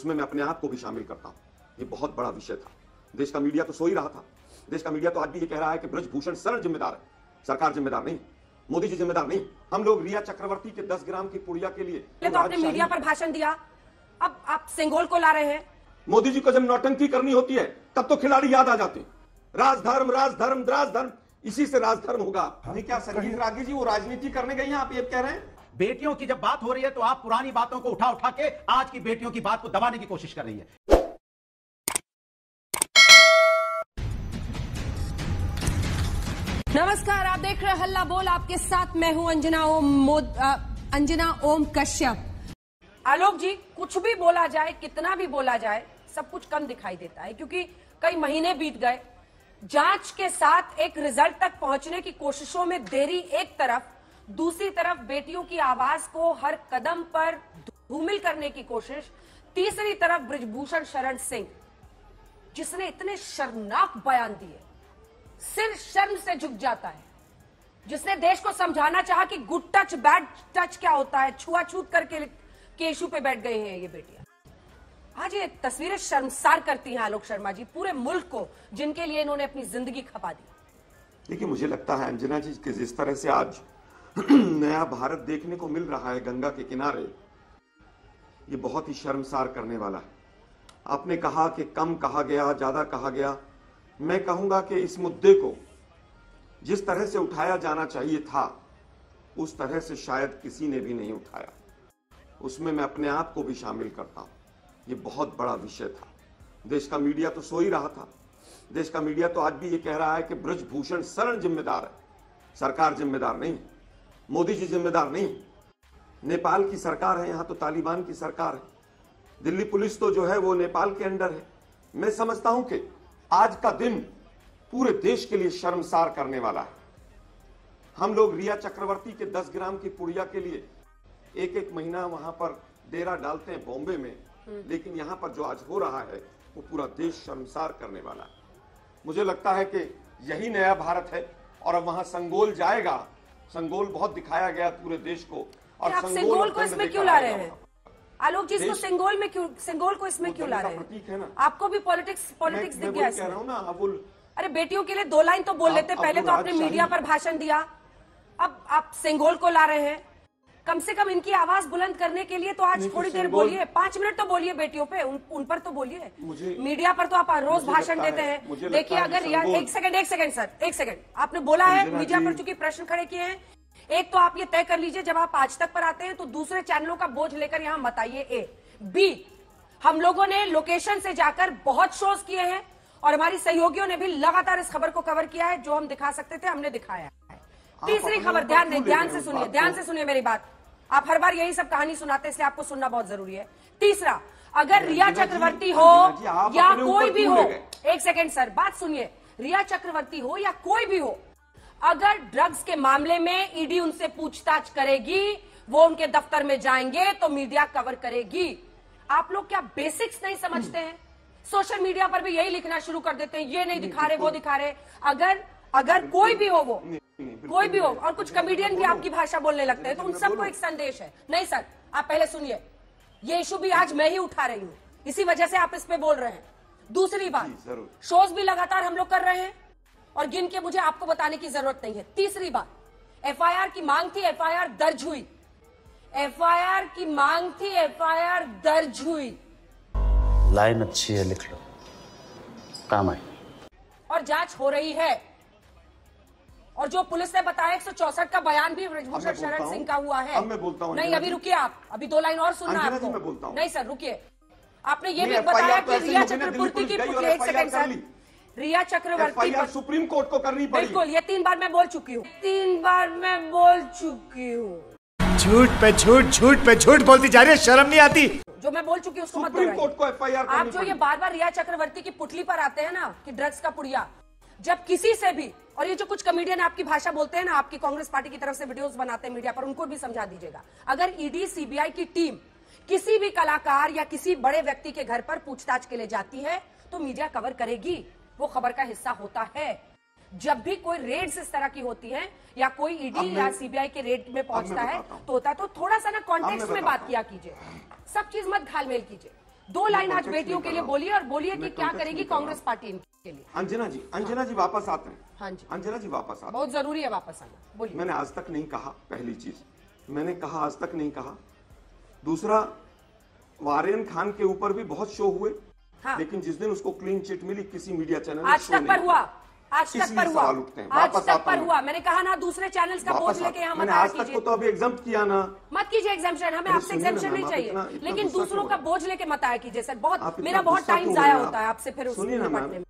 उसमें मैं अपने आप को भी शामिल करता हूं। ये बहुत बड़ा विषय था। देश का मीडिया तो सो ही रहा था। देश का मीडिया तो आज भी ये कह रहा है कि ब्रजभूषण शरण जिम्मेदार है, सरकार जिम्मेदार नहीं, मोदी जी जिम्मेदार नहीं। हम लोग रिया चक्रवर्ती के 10 ग्राम की पुड़िया के लिए तो आपने मीडिया पर भाषण दिया, अब आप सेंगोल को ला रहे हैं। मोदी जी को जब नौटंकी करनी होती है तब तो खिलाड़ी याद आ जाते हैं। राजधर्म राजधर्म राजधर्म, इसी से राजधर्म होगा। नहीं क्या संगीत रागी जी वो राजनीति करने गई हैं, आप ये कह रहे हैं? बेटियों की जब बात हो रही है तो आप पुरानी बातों को उठा उठा के आज की बेटियों की बात को दबाने की कोशिश कर रही है। नमस्कार, आप देख रहे हैं हल्ला बोल, आपके साथ मैं हूं अंजना ओम कश्यप। आलोक जी, कुछ भी बोला जाए, कितना भी बोला जाए, सब कुछ कम दिखाई देता है क्योंकि कई महीने बीत गए। जांच के साथ एक रिजल्ट तक पहुंचने की कोशिशों में देरी एक तरफ, दूसरी तरफ बेटियों की आवाज को हर कदम पर धूमिल करने की कोशिश, तीसरी तरफ ब्रजभूषण शरण सिंह जिसने इतने शर्मनाक बयान दिए, सिर शर्म से झुक जाता है, जिसने देश को समझाना चाहा कि गुड टच बैड टच क्या होता है, छुआछूत करके के इशू पे बैठ गए हैं ये बेटियां। आज ये तस्वीरें शर्मसार करती हैं आलोक शर्मा जी, पूरे मुल्क को, जिनके लिए इन्होंने अपनी जिंदगी खपा दी। देखिए, मुझे लगता है अंजना जी कि जिस तरह से आज नया भारत देखने को मिल रहा है गंगा के किनारे, ये बहुत ही शर्मसार करने वाला है। आपने कहा कि कम कहा गया, ज्यादा कहा गया। मैं कहूंगा कि इस मुद्दे को जिस तरह से उठाया जाना चाहिए था, उस तरह से शायद किसी ने भी नहीं उठाया। उसमें मैं अपने आप को भी शामिल करता हूं। ये बहुत बड़ा विषय था। देश का मीडिया तो सो ही रहा था। देश का मीडिया तो आज भी ये कह रहा है कि ब्रजभूषण शरण जिम्मेदार है, सरकार जिम्मेदार नहीं, मोदी जी जिम्मेदार नहीं। नेपाल की सरकार है, यहां तो तालिबान की सरकार है। दिल्ली पुलिस तो जो है वो नेपाल के अंडर है। मैं समझता हूं कि आज का दिन पूरे देश के लिए शर्मसार करने वाला है। हम लोग रिया चक्रवर्ती के 10 ग्राम की पुड़िया के लिए एक एक महीना वहां पर डेरा डालते हैं बॉम्बे में, लेकिन यहां पर जो आज हो रहा है वो पूरा देश शर्मसार करने वाला है। मुझे लगता है कि यही नया भारत है और अब वहां संगोल जाएगा। संगोल बहुत दिखाया गया पूरे देश को, और आप संगोल को इसमें क्यों ला रहे हैं आलोक जी? इसको संगोल में क्यों, संगोल को इसमें क्यों ला रहे हैं? आपको भी पॉलिटिक्स दिख गया कह रहा हूं ना। अरे बेटियों के लिए 2 लाइन तो बोल लेते। पहले तो आपने मीडिया पर भाषण दिया, अब आप संगोल को ला रहे हैं। कम से कम इनकी आवाज बुलंद करने के लिए तो आज थोड़ी देर बोलिए, 5 मिनट तो बोलिए बेटियों पे, उन पर तो बोलिए। मीडिया पर तो आप रोज भाषण देते हैं। देखिए, अगर एक सेकंड सर, एक सेकंड। आपने बोला है मीडिया पर चूंकि प्रश्न खड़े किए हैं, एक तो आप ये तय कर लीजिए जब आप आज तक पर आते हैं तो दूसरे चैनलों का बोझ लेकर यहां मत आइए। ए बी, हम लोगों ने लोकेशन से जाकर बहुत शोज किए हैं और हमारी सहयोगियों ने भी लगातार इस खबर को कवर किया है। जो हम दिखा सकते थे हमने दिखाया है। तीसरी खबर, ध्यान से सुनिए मेरी बात। आप हर बार यही सब कहानी सुनाते हैं, इसलिए आपको सुनना बहुत जरूरी है। तीसरा, अगर रिया चक्रवर्ती हो या कोई भी हो, एक सेकंड सर, बात सुनिए। रिया चक्रवर्ती हो या कोई भी हो, अगर ड्रग्स के मामले में ईडी उनसे पूछताछ करेगी, वो उनके दफ्तर में जाएंगे तो मीडिया कवर करेगी। आप लोग क्या बेसिक्स नहीं समझते हैं? सोशल मीडिया पर भी यही लिखना शुरू कर देते हैं, ये नहीं दिखा रहे, वो दिखा रहे। अगर कोई भी हो, वो कोई भी हो, और कुछ कमेडियन भी आपकी भाषा बोलने लगते हैं, तो उन सबको एक संदेश है। नहीं सर, आप पहले सुनिए, ये इशू भी आज मैं ही उठा रही हूं, इसी वजह से आप इस पे बोल रहे हैं। दूसरी बात, शोज भी लगातार हम लोग कर रहे हैं और गिन के मुझे आपको बताने की जरूरत नहीं है। तीसरी बात, एफआईआर की मांग थी, एफआईआर दर्ज हुई। एफआईआर की मांग थी, एफआईआर दर्ज हुई। लाइन अच्छी है, लिख लो, काम आए। और जांच हो रही है। और जो पुलिस ने बताया 164 का बयान भी ब्रजभूषण शरण सिंह का हुआ है। अब मैं बोलता हूं। नहीं, अभी रुकिए आप, अभी 2 लाइन और सुनना आपको। मैं बोलता हूं। नहीं सर, रुकिए। आपने ये भी बताया कि रिया चक्रवर्ती की, एक सेकंड सर, रिया चक्रवर्ती पर सुप्रीम कोर्ट को करनी पड़ी। बिल्कुल, ये 3 बार मैं बोल चुकी हूँ, 3 बार मैं बोल चुकी हूँ। झूठ पे झूठ, झूठ पे झूठ बोलती जा रही है, शर्म नहीं आती? जो मैं बोल चुकी हूँ उसको मत सुप्रीम कोर्ट को एफआईआर आप जो ये बार बार रिया चक्रवर्ती की पुतली पर आते हैं ना कि ड्रग्स का पुड़िया, जब किसी से भी, और ये जो कुछ कमेडियन आपकी भाषा बोलते हैं ना, आपकी कांग्रेस पार्टी की तरफ से वीडियोस बनाते हैं मीडिया पर, उनको भी समझा दीजिएगा। अगर ईडी सीबीआई की टीम किसी भी कलाकार या किसी बड़े व्यक्ति के घर पर पूछताछ के लिए जाती है तो मीडिया कवर करेगी, वो खबर का हिस्सा होता है। जब भी कोई रेड्स इस तरह की होती है या कोई ईडी या सीबीआई के रेड में पहुंचता है तो होता है, तो थोड़ा सा ना कॉन्टेक्स्ट में बात किया कीजिए, सब चीज मत घालमेल कीजिए। 2 लाइन आज बेटियों के लिए बोलिए और बोलिए कि क्या करेगी कांग्रेस पार्टी इनके लिए। अंजना जी वापस आते हैं। हाँ जी, अंजना जी वापस आते हैं। बहुत जरूरी है वापस आना, बोलिए। मैंने आज तक नहीं कहा, पहली चीज मैंने कहा आज तक नहीं कहा। दूसरा, वारियन खान के ऊपर भी बहुत शो हुए, हाँ। लेकिन जिस दिन उसको क्लीन चिट मिली किसी मीडिया चैनल आज तक पर हुआ, आज तक पर हुआ, आज तक पर हुआ। मैंने कहा ना दूसरे चैनल्स का बोझ लेके यहाँ मत आया कीजिए। आज तक को तो अभी एग्जाम्प्ट किया ना, मत कीजिए एग्जाम्पशन, हमें आपसे एग्जाम्पशन नहीं चाहिए, लेकिन दूसरों का बोझ लेके मत आया कीजिए सर। बहुत मेरा बहुत टाइम जाया होता है आपसे फिर उससे निपटने में।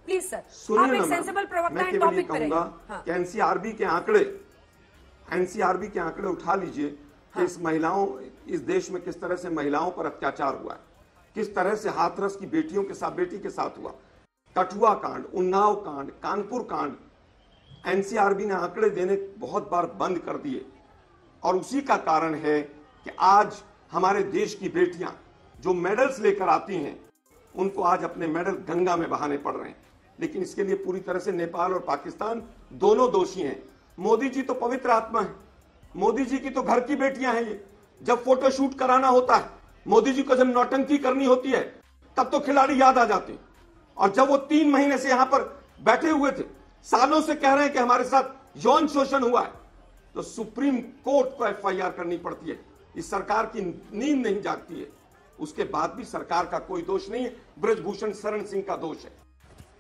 प्लीज सर, आप एक सेंसिबल प्रवक्ता हैं, टॉपिक पे रहिए। एनसीआरबी के आंकड़े उठा लीजिए कि इस महिलाओं, इस देश में किस तरह से महिलाओं पर अत्याचार हुआ है, किस तरह से हाथरस की बेटियों के साथ, बेटी के साथ हुआ, कठुआ कांड, उन्नाव कांड, कानपुर कांड। एनसीआरबी ने आंकड़े देने बहुत बार बंद कर दिए और उसी का कारण है कि आज हमारे देश की बेटियां जो मेडल्स लेकर आती हैं उनको आज अपने मेडल गंगा में बहाने पड़ रहे हैं। लेकिन इसके लिए पूरी तरह से नेपाल और पाकिस्तान दोनों दोषी हैं। मोदी जी तो पवित्र आत्मा है, मोदी जी की तो घर की बेटियां हैं ये। जब फोटो शूट कराना होता है, मोदी जी को जब नौटंकी करनी होती है, तब तो खिलाड़ी याद आ जाते हैं। और जब वो 3 महीने से यहां पर बैठे हुए थे, सालों से कह रहे हैं कि हमारे साथ यौन शोषण हुआ है, तो सुप्रीम कोर्ट को एफआईआर करनी पड़ती है। इस सरकार की नींद नहीं जागती है। उसके बाद भी सरकार का कोई दोष नहीं है, ब्रजभूषण शरण सिंह का दोष है।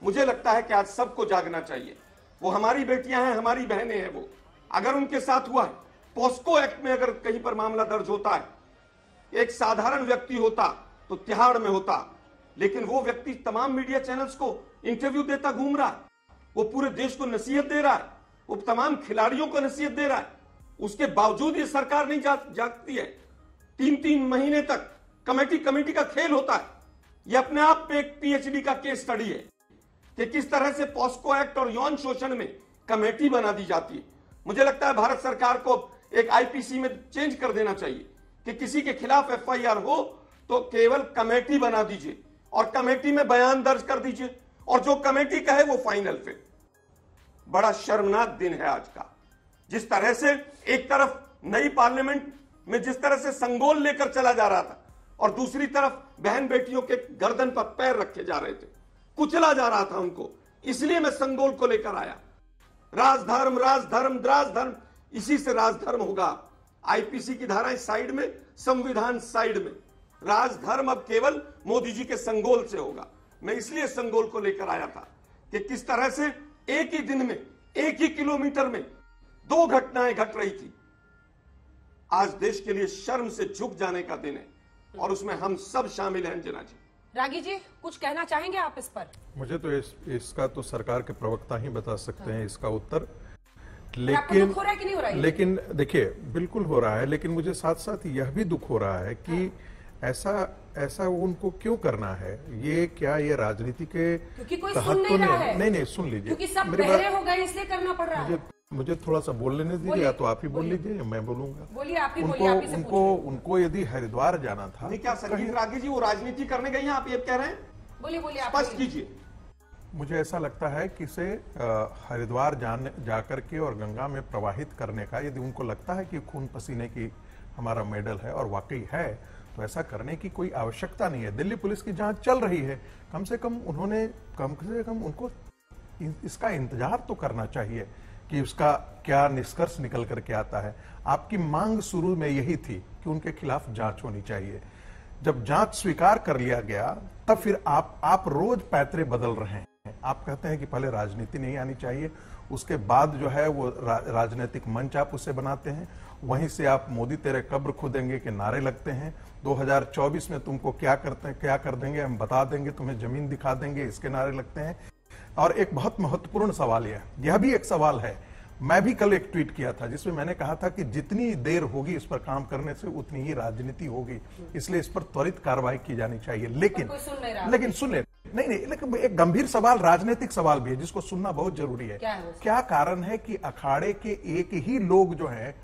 मुझे लगता है कि आज सबको जागना चाहिए। वो हमारी बेटियां हैं, हमारी बहनें हैं। वो अगर उनके साथ हुआ है, पॉस्को एक्ट में अगर कहीं पर मामला दर्ज होता है, एक साधारण व्यक्ति होता तो तिहाड़ में होता, लेकिन वो व्यक्ति तमाम मीडिया चैनल्स को इंटरव्यू देता घूम रहा है, वो पूरे देश को नसीहत दे रहा है, वो तमाम खिलाड़ियों को नसीहत दे रहा है। उसके बावजूद ये सरकार नहीं जागती है। 3-3 महीने तक कमेटी का खेल होता है। ये अपने आप में एक पीएचडी का केस स्टडी है कि किस तरह से पॉस्को एक्ट और यौन शोषण में कमेटी बना दी जाती है। मुझे लगता है भारत सरकार को एक आईपीसी में चेंज कर देना चाहिए कि किसी के खिलाफ एफआईआर हो तो केवल कमेटी बना दीजिए और कमेटी में बयान दर्ज कर दीजिए और जो कमेटी कहे वो फाइनल। फिर बड़ा शर्मनाक दिन है आज का। जिस तरह से एक तरफ नई पार्लियामेंट में जिस तरह से संगोल लेकर चला जा रहा था और दूसरी तरफ बहन बेटियों के गर्दन पर पैर रखे जा रहे थे, कुचला जा रहा था उनको। इसलिए मैं संगोल को लेकर आया। राजधर्म राजधर्म राजधर्म, इसी से राजधर्म होगा। आईपीसी की धाराएं साइड में, संविधान साइड में। राजधर्म अब केवल मोदी जी के संगोल से होगा। मैं इसलिए संगोल को लेकर आया था कि किस तरह से एक ही दिन में, एक ही किलोमीटर में 2 घटनाएं घट रही थी। आज देश के लिए शर्म से झुक जाने का दिन है और उसमें हम सब शामिल हैं। अंजना जी, रागी जी, कुछ कहना चाहेंगे आप इस पर? मुझे तो इसका तो सरकार के प्रवक्ता ही बता सकते हैं इसका उत्तर। लेकिन दुख हो रहा है कि नहीं हो रहा है? लेकिन देखिए, बिल्कुल हो रहा है, लेकिन मुझे साथ साथ यह भी दुख हो रहा है कि ऐसा उनको क्यों करना है। ये क्या ये राजनीति के क्योंकि कोई तहत सुन तो नहीं रहा है। नहीं, सुन लीजिए, क्योंकि सब बहरे हो गए इसलिए करना पड़ रहा है। मुझे थोड़ा सा बोल लेने दीजिए, या तो आप ही बोल लीजिए या मैं बोलूंगा। बोलिए, आप ही बोलिए, आप ही से उनको यदि हरिद्वार जाना था, नहीं क्या संगीत रागी जी वो राजनीति करने गई हैं, आप ये कह रहे हैं? बोलिए बोलिए, आप स्पष्ट कीजिए। मुझे ऐसा लगता है कि इसे हरिद्वार जाकर के और गंगा में प्रवाहित करने का, यदि उनको लगता है कि खून पसीने की हमारा मेडल है और वाकई है, तो ऐसा करने की कोई आवश्यकता नहीं है। दिल्ली पुलिस की जांच चल रही है, कम से कम उनको इसका इंतजार तो करना चाहिए कि उसका क्या निष्कर्ष निकल करके आता है। आपकी मांग शुरू में यही थी कि उनके खिलाफ जांच होनी चाहिए। जब जांच स्वीकार कर लिया गया, तब फिर आप रोज पैतरे बदल रहे हैं। आप कहते हैं कि पहले राजनीति नहीं आनी चाहिए, उसके बाद जो है वो राजनीतिक मंच आप उससे बनाते हैं। वहीं से आप मोदी तेरे कब्र खुदेंगे के नारे लगते हैं। 2024 में तुमको क्या कर देंगे, हम बता देंगे, तुम्हें जमीन दिखा देंगे, इसके नारे लगते हैं। और एक बहुत महत्वपूर्ण सवाल यह भी एक सवाल है। मैं भी कल एक ट्वीट किया था जिसमें मैंने कहा था कि जितनी देर होगी इस पर काम करने से उतनी ही राजनीति होगी, इसलिए इस पर त्वरित कार्रवाई की जानी चाहिए। लेकिन सुन ले, नहीं, लेकिन एक गंभीर सवाल, राजनीतिक सवाल भी है जिसको सुनना बहुत जरूरी है। क्या कारण है कि अखाड़े के एक ही लोग जो है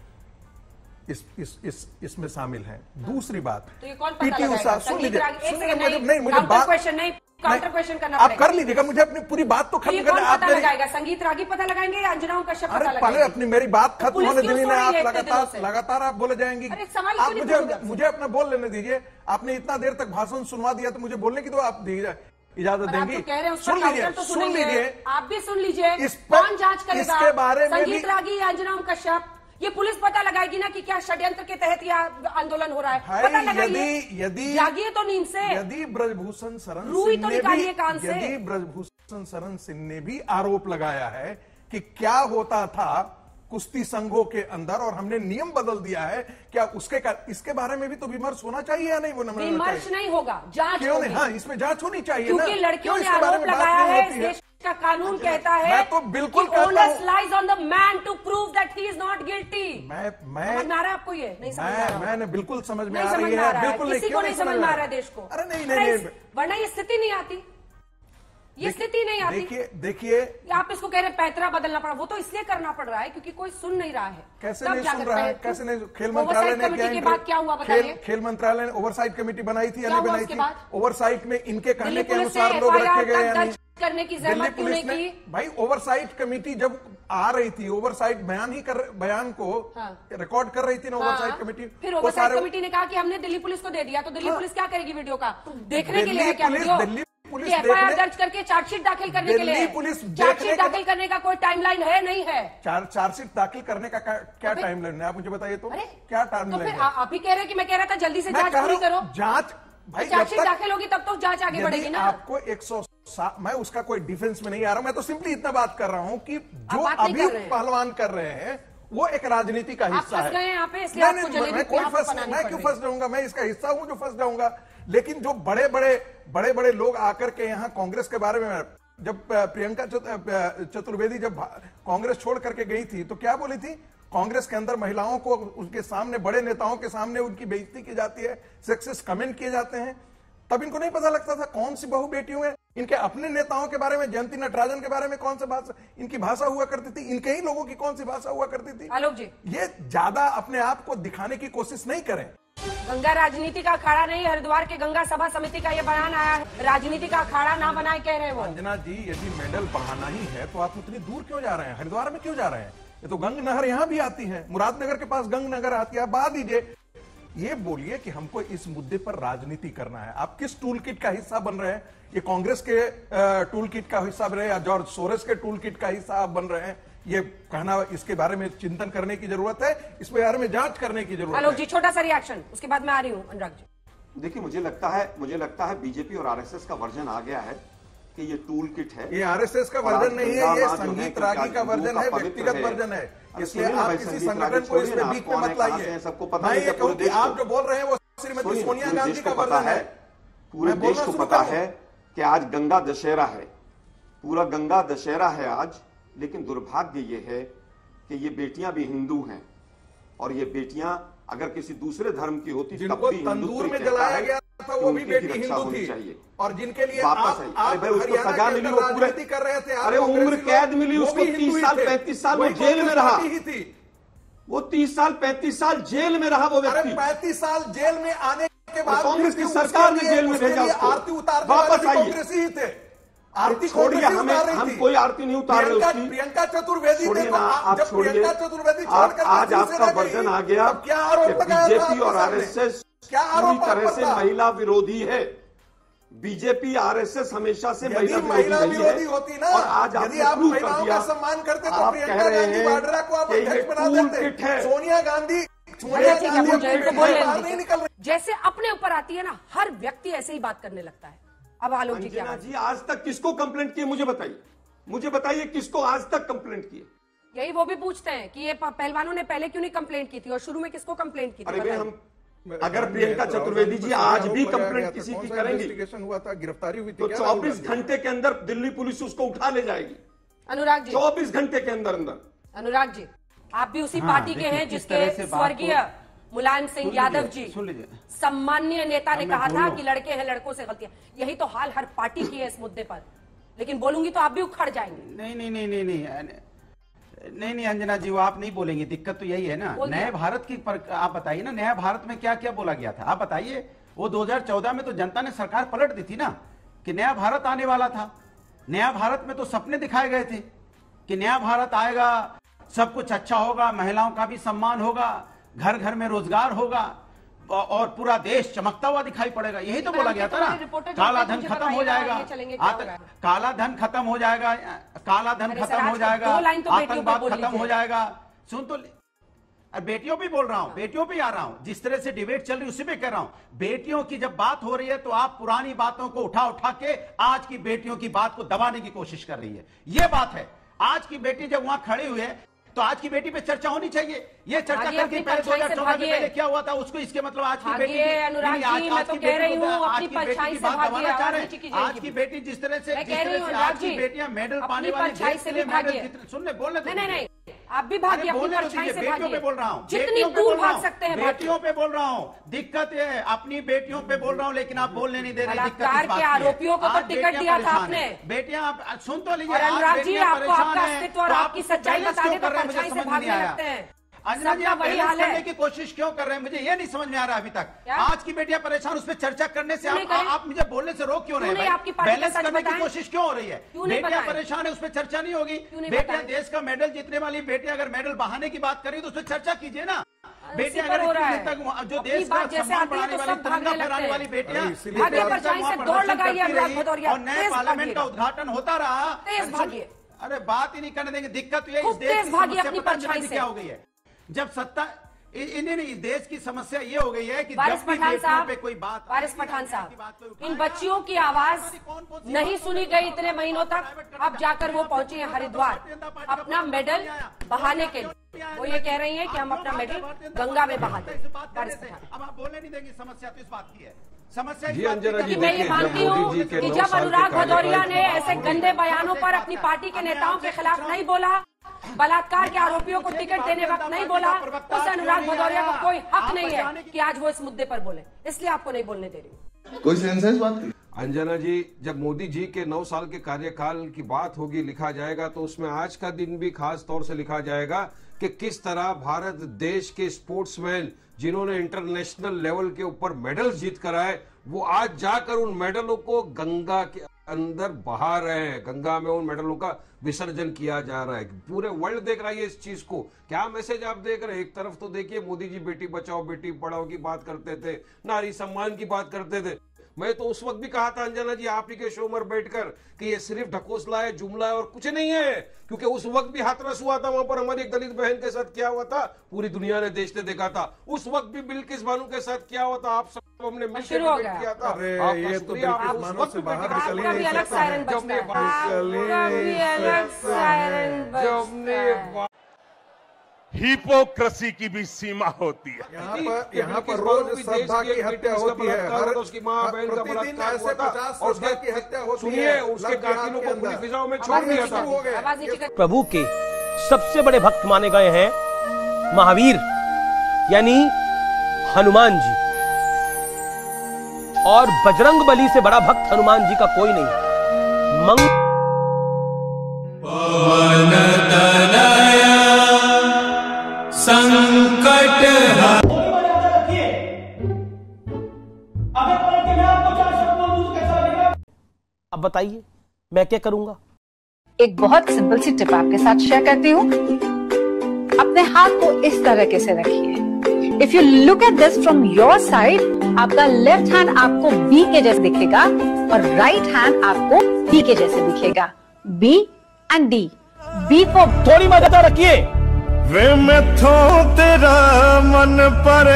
इसमें शामिल हैं? दूसरी बात, तो ये कौन पता लगाएगा? सुन लीजिए, मुझे बात काउंटर क्वेश्चन करना आप पड़ेगा। कर लीजिएगा, मुझे अपनी पूरी बात तो तो ये खत्म कौन करना। आप पता मेरी लगाएगा? संगीत रागी पता लगाएंगे या अंजना कश्यप पता अरे लगाएंगे? पहले अपनी मेरी बात खत्म पुलिस होने क्यों दीजिए सुन ना, रही आप है इतने दिनों से? लगातार आप बोले जाएंगी। अरे सवाल आप क्यों नहीं पूछोगे? मुझे अपना बोल लेने दीजिए। आपने इतना देर तक भाषण सुनवा दिया तो मुझे बोलने की तो आप इजाजत और आप देंगी? तो कह रहे हैं उसका सुन लीजिए, काउंटर तो सुन सुनेंगे। लीजिए। आप भी सुन लीजिए। इस पर- कौन जांच करेगा? इसके बारे में संगीत भी- रागी या अंजना कश्यप? ये पुलिस पता लगाएगी ना कि क्या षड्यंत्र के तहत यह आंदोलन हो रहा है। भाई, पता लगाइए। यदि जागिए तो नींद से। यदि ब्रजभूषण शरण रूई सिंह तो ने निकालिए भी कान से। यदि ब्रजभूषण शरण सिंह ने भी आरोप लगाया है कि क्या होता था कुश्ती संघों के अंदर और हमने नियम बदल दिया है, क्या इसके बारे में भी तो विमर्श होना चाहिए या नहीं? वो विमर्श नहीं होगा, जांच क्यों होगी। नहीं? हाँ, इसमें जांच होनी चाहिए ना। क्योंकि लड़कियों क्यों ने इसके बारे आरोप में बात लगाया नहीं है। होती इस देश का कानून कहता है मैं तो बिल्कुल कि कहता onus हूं। lies on the man to prove that he is not guilty। मैं समझ में आ रहा है आपको? ये नहीं समझ में आ रहा? मैंने बिल्कुल समझ में नहीं आ समझ रही में आ है, रहा है। बिल्कुल किसी को क्यों नहीं समझ में आ रहा है देश को। अरे नहीं, वरना ये स्थिति नहीं आती, ये स्थिति नहीं आती। देखिए आप इसको कह रहे हैं पैतरा बदलना पड़ा, वो तो इसलिए करना पड़ रहा है क्योंकि कोई सुन नहीं रहा है। कैसे तब नहीं जाकर सुन रहा है? पैतरा- कैसे नहीं? खेल ओवरसाइट मंत्रालय ने कमेटी के बाद क्या हुआ बताइए? खेल मंत्रालय ने ओवरसाइट कमेटी बनाई थी या क्या नहीं हुआ बनाई उसके थी? बाद? ओवरसाइट में इनके कहने दिल्ली के पुलिस से अनुसार लोग रखे FIR गए या तक नहीं? दर्ज करने की दिल्ली जहमत क्यों पुलिस नहीं ने की? भाई ओवरसाइट कमेटी जब आ रही थी, ओवरसाइट बयान को हाँ। रिकॉर्ड कर रही थी ना ओवरसाइट हाँ। कमेटी। फिर वो ओवरसाइट सारे- कमेटी ने कहा कि हमने दिल्ली पुलिस को दे दिया, तो दिल्ली हाँ। पुलिस क्या करेगी वीडियो का? देखने के दिल्ली लिए है क्या police- video? Delhi police FIR देखने- दर्ज करके चार्जशीट दाखिल करने के लिए दिल्ली है। पुलिस देखने चार्जशीट के- दाखिल करने का कोई टाइमलाइन है नहीं है? चार्जशीट दाखिल करने का क्या फिर- टाइमलाइन है? आप मुझे बताइए तो। अरे क्या तो टाइमलाइन फिर है? आप ही कह रहे हैं कि मैं कह रहा था जल्दी से मैं जांच कह पूरी रहा करो। हूं, जांच भाई चार्जशीट जब तक दाखिल होगी तब तो जांच आगे बढ़ेगी यदि ना। आपको 107 मैं उसका कोई डिफेंस में नहीं आ रहा हूं, मैं तो सिंपली इतना बात कर रहा हूं कि जो बात नहीं अभी कर रहे हैं। पहलवान कर रहे हैं वो एक राजनीति का हिस्सा फंस है। गए हैं यहाँ पे, इसलिए आपको नहीं, जलेबी मैं कोई आपको फंस बनानी मैं पड़ क्यों रही है। फंस जाऊंगा? मैं इसका हिस्सा हूं जो फंस जाऊंगा। लेकिन जो बड़े बड़े लोग आकर के यहाँ कांग्रेस के बारे में, जब प्रियंका चतुर्वेदी जब कांग्रेस छोड़ करके गई थी तो क्या बोली थी? कांग्रेस के अंदर महिलाओं को उनके सामने, बड़े नेताओं के सामने उनकी बेइज्जती की जाती है, सेक्सिस्ट कमेंट किए जाते हैं। तब इनको नहीं पता लगता था कौन सी बहु बेटियों में इनके अपने नेताओं के बारे में, जयंती नटराजन के बारे में कौन सी भाषा इनकी भाषा हुआ करती थी, इनके ही लोगों की कौन सी भाषा हुआ करती थी। आलोक जी, ये ज्यादा अपने आप को दिखाने की कोशिश नहीं करें। गंगा राजनीति का अखाड़ा नहीं, हरिद्वार के गंगा सभा समिति का ये बयान आया है। राजनीति का अखाड़ा ना बनाए कह रहे हैं वो। अंजना जी, यदि मेडल बढ़ाना ही है तो आप उतनी दूर क्यों जा रहे हैं? हरिद्वार में क्यों जा रहे हैं? ये तो गंग नहर यहां भी आती है, मुरादनगर के पास गंग नगर आती है। आप बहा दीजिए। ये बोलिए कि हमको इस मुद्दे पर राजनीति करना है। आप किस टूल किट का हिस्सा बन रहे हैं? ये कांग्रेस के टूल किट का हिस्सा बन रहे हैं या जॉर्ज सोरेस के टूल किट का हिस्सा आप बन रहे हैं? ये कहना, इसके बारे में चिंतन करने की जरूरत है, इस बारे में जांच करने की जरूरत आलोक है। जी, छोटा सा रिएक्शन, उसके बाद मैं आ रही हूँ अनुराग जी। देखिए, मुझे लगता है बीजेपी और आरएसएस का वर्जन आ गया है कि ये टूल किट है। ये आरएसएस का और आज वर्जन नहीं है, गंगा ये मां जो है संगीत कि रागी आज का हिंदुओं वर्जन है, पवित्र व्यक्तिगत वर्जन है। अरे इसलिए सुनिए ना आप भाई, किसी संगीत संगठन रागी को इसमें छोड़िए ना, बीच आप में कौन मत है, कहाँ से लाइए। हैं, सबको पता मैं है ये पूरे कहूं कि देश को। आप जो बोल रहे हैं वो श्रीमती सुनिए, सोनिया पूरे गांधी देश का को पता वर्जन है, है। पूरे मैं देश बोलना को शुरू पता करूं? है कि आज गंगा दशहरा है, पूरा गंगा दशहरा है आज। लेकिन दुर्भाग्य ये है कि ये बेटियां भी हिंदू हैं और ये बेटियां अगर किसी दूसरे धर्म की होती तब जिनको भी तंदूर हिंदुत्व में कहता जलाया है गया था कि वो भी उनकी बेटी रक्षा हिंदू होनी थी, चाहिए। और जिनके लिए वापस आई। अरे भाई, उसको हरियाणा सजा के मिली, अंदर वो पूरे राजनीति कर रहे थे। आप अरे उम्र कांग्रेसी कैद लोग, मिली वो उसको, भी हिंदू 30 ही साल थे। 35 साल वो वही जेल में कांग्रेस रहा। पार्टी ही थी। वो 30 साल 35 साल जेल में रहा वो अरे व्यक्ति। 35 साल जेल में आने के बाद कांग्रेस की भी सरकार ने उसके लिए- जेल में उसके भेजा लिए उसको। आरती उतारने वापस वाले भी आइए। कांग्रेसी ही थे। आरती छोड़िए, कांग्रेसी हमें उतार रही हम थी। कोई आरती नहीं उतार रहे उसकी। प्रियंका चतुर्वेदी छोड़िए देखो, ना, आप जब छोड़िए। प्रियंका चतुर्वेदी आज छोड़कर आज कांग्रेस आपका से गई, वर्जन आ गया तब क्या आरोप कि लगाया था बीजेपी आपके और सामने? आरएसएस क्या पूरी आरोप तरह से था? महिला विरोधी है। बीजेपी आरएसएस हमेशा से यदि महिला विरोधी होती ना, और आज यदि आपने आप प्रूव कर महिलाओं दिया। का सम्मान करते तो आप प्रियंका कह रहे गांधी हैं वाड्रा को आप कि ये अध्यक्ष बना टूल देते। किट है। सोनिया गांधी ठीक है, मुझे इनको बोल लेने बाहर नहीं दीजिए। निकल रही। जैसे अपने ऊपर आती है ना, हर व्यक्ति ऐसे ही बात करने लगता है। अब आलोक जी क्या अंजना बात? जी, आज तक किसको कंप्लेंट किए मुझे बताइए किसको आज तक कंप्लेंट किए? यही वो भी पूछते हैं कि ये पहलवानों ने पहले क्यों नहीं कंप्लेंट की थी और शुरू में किसको कंप्लेंट की थी? अरे भाई, बताइए। हम अगर प्रियंका चतुर्वेदी जी आज भी कंप्लेंट किसी की करेंगी इन्वेस्टिगेशन हुआ था, गिरफ्तारी हुई थी, तो क्या 24 हुआ? घंटे के अंदर दिल्ली पुलिस उसको उठा ले जाएगी। अनुराग जी, 24 घंटे के अंदर अंदर। अनुराग जी, आप भी उसी हाँ, पार्टी के देखिए, हैं किस तरह जिसके से बात स्वर्गीय मुलायम सिंह यादव जी, सुन लीजिए। सम्माननीय नेता ने अब मैं कहा था बोलूं। कि लड़के हैं, लड़कों से गलतियां। यही तो हाल हर पार्टी की है इस मुद्दे पर। लेकिन बोलूंगी तो आप भी उखड़ जाएंगे। नहीं अंजना जी, वो आप नहीं बोलेंगे। दिक्कत तो यही है ना। बोल दिया। नए भारत की आप बताइए ना, नया भारत में क्या क्या बोला गया था आप बताइए। वो 2014 में तो जनता ने सरकार पलट दी थी ना। कि नया भारत आने वाला था। नया भारत में तो सपने दिखाए गए थे कि नया भारत आएगा, सब कुछ अच्छा होगा, महिलाओं का भी सम्मान होगा, घर घर में रोजगार होगा और पूरा देश चमकता हुआ दिखाई पड़ेगा। यही तो बोला गया था ना, काला धन खत्म हो जाएगा, काला धन खत्म हो जाएगा, काला धन खत्म हो जाएगा, आतंकवाद खत्म हो जाएगा। सुन तो, बेटियों पे बोल रहा हूं, बेटियों पे आ रहा हूं, जिस तरह से डिबेट चल रही उसी पे कह रहा हूं। बेटियों की जब बात हो रही है तो आप पुरानी बातों को उठा उठा के आज की बेटियों की बात को दबाने की कोशिश कर रही है। यह बात है। आज की बेटी जब वहां खड़ी हुई है तो आज की बेटी पे चर्चा होनी चाहिए। ये चर्चा करके पहले 2014 में पहले क्या हुआ था उसको, इसके मतलब आज की बेटी, अनुराग जी, मैं तो कह रही हूँ अपनी परछाई से भागिए। आज की बेटी जिस तरह से आज की बेटियां मेडल पाने वाली, सुनने बोलने नहीं, आप भी भागिए अपनी परछाई से बेटियों पे बोल रहा हूँ, जितनी दूर भाग सकते हैं बेटियों पे बोल रहा हूँ। दिक्कत है अपनी बेटियों पे बोल रहा हूँ, लेकिन आप बोलने नहीं दे रहे। बलात्कार के आरोपियों को तो टिकट दिया था आपने। बेटियां आप सुन तो लीजिए। अनुराग जी, आपको आपका अस्तित्व और आपकी सच्चाई बताने तो परछाई से भागने लगते हैं। अंजना जी, आप बैलेंस करने की कोशिश क्यों कर रहे हैं? मुझे ये नहीं समझ में आ रहा अभी तक। आज की बेटियां परेशान, उस पर चर्चा करने से आप मुझे बोलने से रोक क्यों रहे हैं? बैलेंस करने की कोशिश क्यों हो रही है? बेटियां परेशान है, उस पर चर्चा नहीं होगी। बेटियां देश का मेडल जीतने वाली बेटियां अगर मेडल बहाने की बात करें तो उस पर चर्चा कीजिए ना। बेटियां अगर तक जो देश का सम्मान बढ़ाने वाली, तिरंगा फहराने वाली बेटियां और नए पार्लियामेंट का उद्घाटन होता रहा, अरे बात ही नहीं करने देंगे। दिक्कत ये इस देश की क्या हो गई है? जब सत्ता इस देश की समस्या ये हो गई है कि वारिस पठान साहब, पे कोई बात, वारिस पठान साहब, इन बच्चियों की आवाज नहीं सुनी गई इतने महीनों तक। अब जाकर वो पहुंचे हैं हरिद्वार अपना मेडल बहाने के लिए। वो ये कह रही हैं कि हम अपना मेडल गंगा में बहा दें। अब आप बोलने नहीं देंगे, समस्या तो इस बात की है। समस्या जी अंजना जी, मैं ये मानती हूँ कि जब अनुराग भदौरिया ने ऐसे गंदे बयानों पर अपनी पार्टी के नेताओं के खिलाफ नहीं बोला, बलात्कार के आरोपियों को टिकट देने वक्त नहीं बोला, उस अनुराग भदौरिया को कोई हक नहीं है कि आज वो इस मुद्दे पर बोले। इसलिए आपको नहीं बोलने दे रही। कोई सेंस है इस बात की? अंजना जी, जब मोदी जी के 9 साल के कार्यकाल की बात होगी, लिखा जाएगा, तो उसमें आज का दिन भी खास तौर से लिखा जाएगा कि किस तरह भारत देश के स्पोर्ट्समैन जिन्होंने इंटरनेशनल लेवल के ऊपर मेडल जीत कर आए, वो आज जाकर उन मेडलों को गंगा के अंदर बहा रहे हैं। गंगा में उन मेडलों का विसर्जन किया जा रहा है। पूरे वर्ल्ड देख रहा है इस चीज को। क्या मैसेज आप देख रहे हैं? एक तरफ तो देखिए मोदी जी बेटी बचाओ बेटी पढ़ाओ की बात करते थे, नारी सम्मान की बात करते थे। मैं तो उस वक्त भी कहा था अंजना जी आप ही के शो में बैठकर कि ये सिर्फ ढकोसला है, जुमला है और कुछ नहीं है, क्योंकि उस वक्त भी हाथरस हुआ था। वहां पर हमारी एक दलित बहन के साथ क्या हुआ था पूरी दुनिया ने, देश ने देखा था। उस वक्त भी बिल्किस बानो के साथ क्या हुआ था, आप सब हमने मिलकर किया था। ये तो बिल्किस बानो से बाहर निकल ही नहीं सकता। हिपोक्रेसी की भी सीमा होती है। यहाँ पर रोज श्रद्धा की हत्या होती है, उसकी माँ बहन का प्रतिदिन ऐसे 50 श्रद्धा की हत्या होती है। सुनिए, उसके कातिलों को खुली फिजाओं में छोड़ दिया था। प्रभु के सबसे बड़े भक्त माने गए हैं महावीर यानी हनुमान जी, और बजरंग बली से बड़ा भक्त हनुमान जी का कोई नहीं। संकट अब बताइए मैं क्या करूंगा? एक बहुत सिंपल सी टिप आपके साथ शेयर करती हूँ। अपने हाथ को इस तरीके से रखिए। If you look at this from your side, आपका लेफ्ट हैंड आपको बी के जैसे दिखेगा और राइट हैंड आपको डी के जैसे दिखेगा। B and D. B for थोड़ी मदद रखिए। वे मैं थो तेरा मन पर